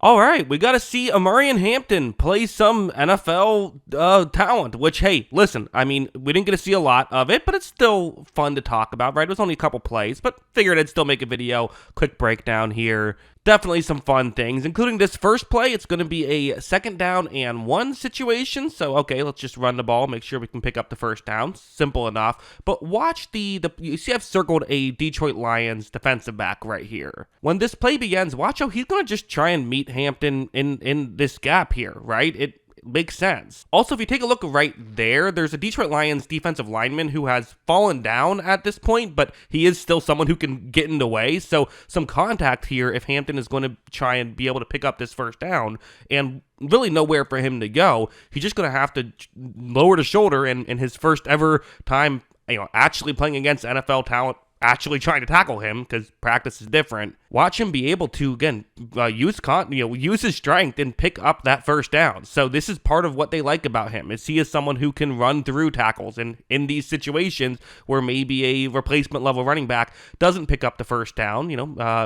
All right, we got to see Omarion Hampton play some NFL talent, which, hey, listen, I mean, we didn't get to see a lot of it, but it's still fun to talk about, right? It was only a couple plays, but figured I'd still make a video, quick breakdown here. Definitely some fun things, including this first play. It's going to be a 2nd down and 1 situation. So, okay, let's just run the ball, make sure we can pick up the first down. Simple enough. But watch you see I've circled a Detroit Lions defensive back right here. When this play begins, watch how he's going to just try and meet Hampton in this gap here, right? It makes sense. Also, if you take a look right there, there's a Detroit Lions defensive lineman who has fallen down at this point, but he is still someone who can get in the way. So some contact here if Hampton is going to try and be able to pick up this first down, and really nowhere for him to go. He's just going to have to lower the shoulder in his first ever time, actually playing against NFL talent, actually trying to tackle him, because practice is different. Watch him be able to, again, use his strength and pick up that first down. So this is part of what they like about him, is he is someone who can run through tackles, and in these situations where maybe a replacement level running back doesn't pick up the first down,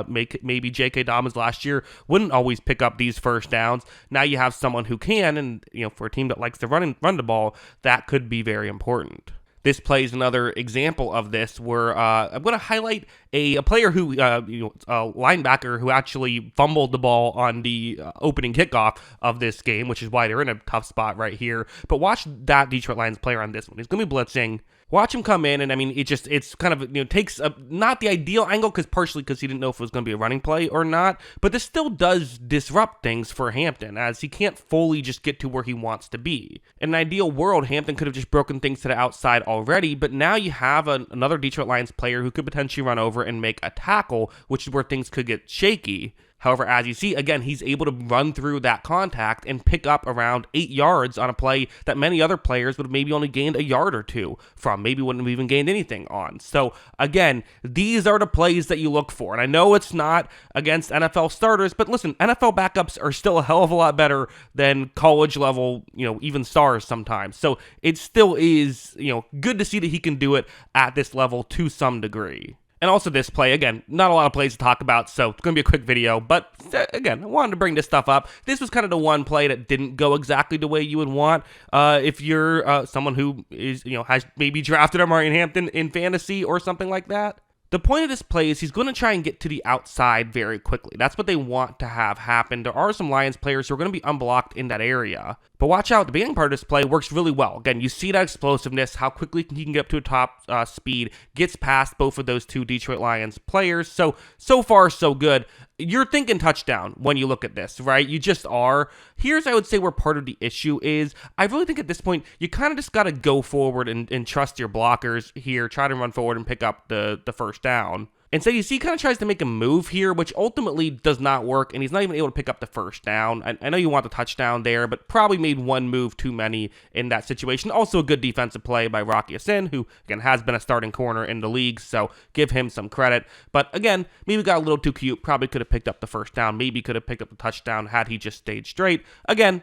maybe J.K. Dobbins last year wouldn't always pick up these first downs. Now you have someone who can, and for a team that likes to run the ball, that could be very important. This play is another example of this, where I'm going to highlight a player who, a linebacker who actually fumbled the ball on the opening kickoff of this game, which is why they're in a tough spot right here. But watch that Detroit Lions player on this one. He's going to be blitzing. Watch him come in, and I mean, it's kind of, takes not the ideal angle, partially because he didn't know if it was going to be a running play or not, but this still does disrupt things for Hampton, as he can't fully just get to where he wants to be. In an ideal world, Hampton could have just broken things to the outside already, but now you have another Detroit Lions player who could potentially run over and make a tackle, which is where things could get shaky. However, as you see, again, he's able to run through that contact and pick up around 8 yards on a play that many other players would have maybe only gained a yard or two from, maybe wouldn't have even gained anything on. So, again, these are the plays that you look for. And I know it's not against NFL starters, but listen, NFL backups are still a hell of a lot better than college level, even stars sometimes. So it still is, good to see that he can do it at this level to some degree. And also this play, again, not a lot of plays to talk about, so it's going to be a quick video. But again, I wanted to bring this stuff up. This was kind of the one play that didn't go exactly the way you would want. If you're someone who is, has maybe drafted Omarion Hampton in fantasy or something like that. The point of this play is he's going to try and get to the outside very quickly. That's what they want to have happen. There are some Lions players who are going to be unblocked in that area. But watch out, the beginning part of this play works really well. Again, you see that explosiveness, how quickly he can get up to a top speed, gets past both of those two Detroit Lions players. So far, so good. You're thinking touchdown when you look at this, right? You just are. Here's, I would say, where part of the issue is. I really think at this point, you kind of just got to go forward and trust your blockers here. Try to run forward and pick up the first down. And so you see he kind of tries to make a move here, which ultimately does not work, and he's not even able to pick up the first down. I know you want the touchdown there, but probably made one move too many in that situation. Also a good defensive play by Rocky Sin, who, again, has been a starting corner in the league, so give him some credit. But again, maybe got a little too cute, probably could have picked up the first down, maybe could have picked up the touchdown had he just stayed straight. Again,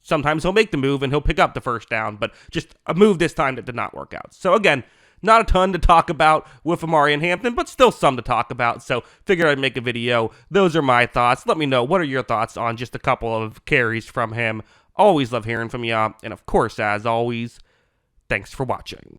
sometimes he'll make the move and he'll pick up the first down, but just a move this time that did not work out. So again, not a ton to talk about with Omarion Hampton, but still some to talk about, so figured I'd make a video. Those are my thoughts. Let me know, what are your thoughts on just a couple of carries from him? Always love hearing from you, and of course, as always, thanks for watching.